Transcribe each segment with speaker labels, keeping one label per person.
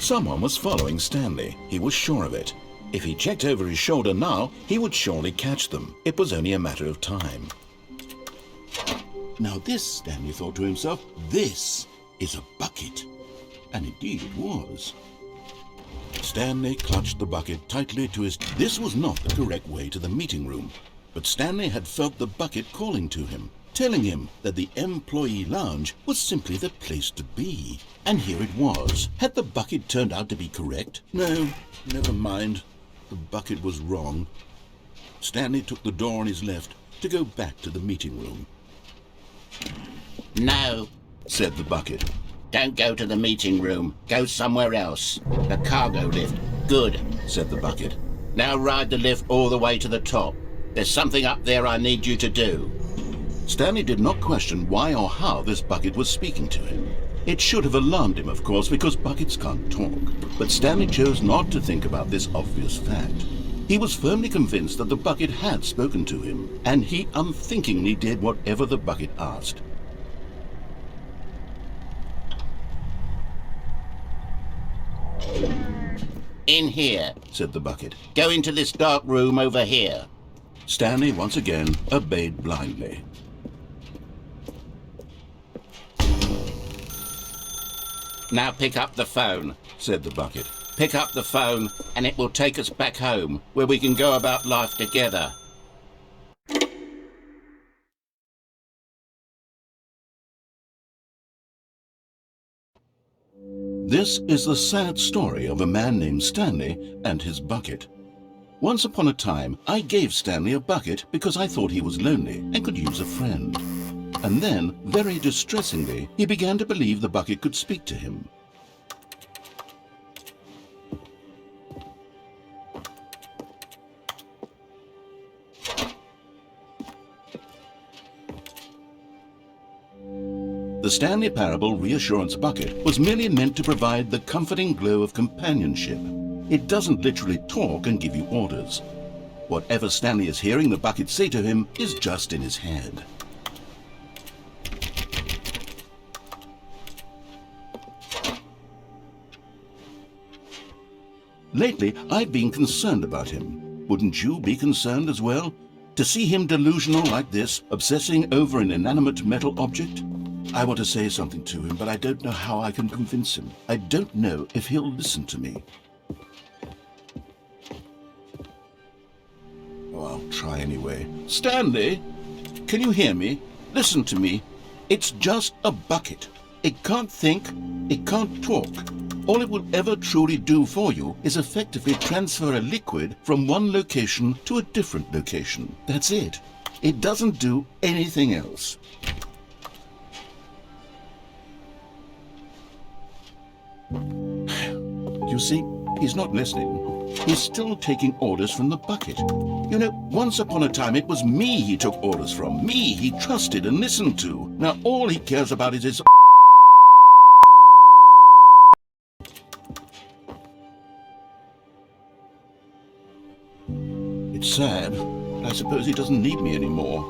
Speaker 1: Someone was following Stanley. He was sure of it. If he checked over his shoulder now, he would surely catch them. It was only a matter of time. Now this, Stanley thought to himself, this is a bucket. And indeed it was. Stanley clutched the bucket tightly to his... This was not the correct way to the meeting room, but Stanley had felt the bucket calling to him, telling him that the employee lounge was simply the place to be. And here it was. Had the bucket turned out to be correct? No, never mind. The bucket was wrong. Stanley took the door on his left to go back to the meeting room.
Speaker 2: No,
Speaker 1: said the bucket.
Speaker 2: don't go to the meeting room. Go somewhere else. The cargo lift. Good,
Speaker 1: said the bucket.
Speaker 2: Now ride the lift all the way to the top. There's something up there I need you to do.
Speaker 1: Stanley did not question why or how this bucket was speaking to him. It should have alarmed him, of course, because buckets can't talk. But Stanley chose not to think about this obvious fact. He was firmly convinced that the bucket had spoken to him, and he unthinkingly did whatever the bucket asked.
Speaker 2: In here,
Speaker 1: said the bucket.
Speaker 2: Go into this dark room over here.
Speaker 1: Stanley once again obeyed blindly.
Speaker 2: Now pick up the phone,
Speaker 1: said the bucket.
Speaker 2: Pick up the phone and it will take us back home, where we can go about life together.
Speaker 1: This is the sad story of a man named Stanley and his bucket. Once upon a time, I gave Stanley a bucket because I thought he was lonely and could use a friend. And then, very distressingly, he began to believe the bucket could speak to him. The Stanley Parable Reassurance Bucket was merely meant to provide the comforting glow of companionship. It doesn't literally talk and give you orders. Whatever Stanley is hearing the bucket say to him is just in his head. Lately, I've been concerned about him. Wouldn't you be concerned as well? To see him delusional like this, obsessing over an inanimate metal object? I want to say something to him, but I don't know how I can convince him. I don't know if he'll listen to me. Oh, I'll try anyway. Stanley, can you hear me? Listen to me. It's just a bucket. It can't think, it can't talk. All it will ever truly do for you is effectively transfer a liquid from one location to a different location. That's it. It doesn't do anything else. You see, he's not listening. He's still taking orders from the bucket. You know, once upon a time it was me he took orders from. Me he trusted and listened to. Now all he cares about is his... It's sad, but I suppose he doesn't need me anymore.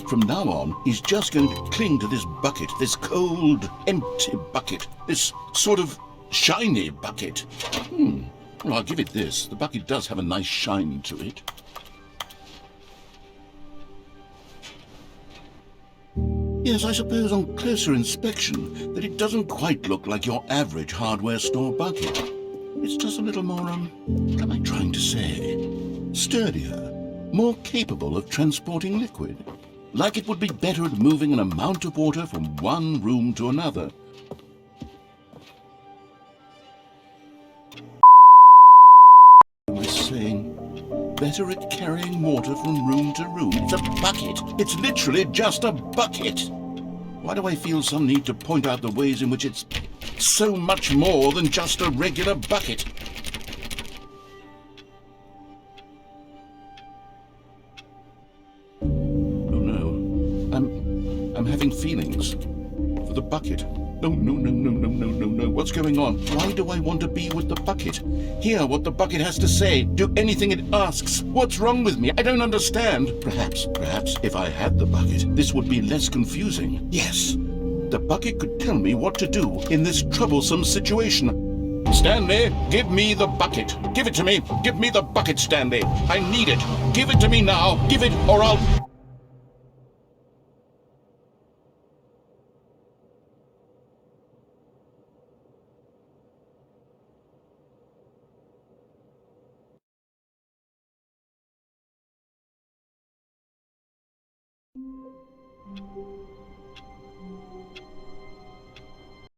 Speaker 1: From now on, he's just going to cling to this bucket, this cold, empty bucket, this sort of shiny bucket. Well, I'll give it this. The bucket does have a nice shine to it. Yes, I suppose on closer inspection that it doesn't quite look like your average hardware store bucket. It's just a little more, what am I trying to say? Sturdier, more capable of transporting liquid. Like it would be better at moving an amount of water from one room to another. What am I saying? Better at carrying water from room to room. It's a bucket. It's literally just a bucket. Why do I feel some need to point out the ways in which it's so much more than just a regular bucket? I'm having feelings for the bucket. No. What's going on? Why do I want to be with the bucket? Hear what the bucket has to say. Do anything it asks. What's wrong with me? I don't understand. Perhaps, if I had the bucket, this would be less confusing. Yes, the bucket could tell me what to do in this troublesome situation. Stanley, give me the bucket. Give it to me. Give me the bucket, Stanley. I need it. Give it to me now. Give it, or I'll...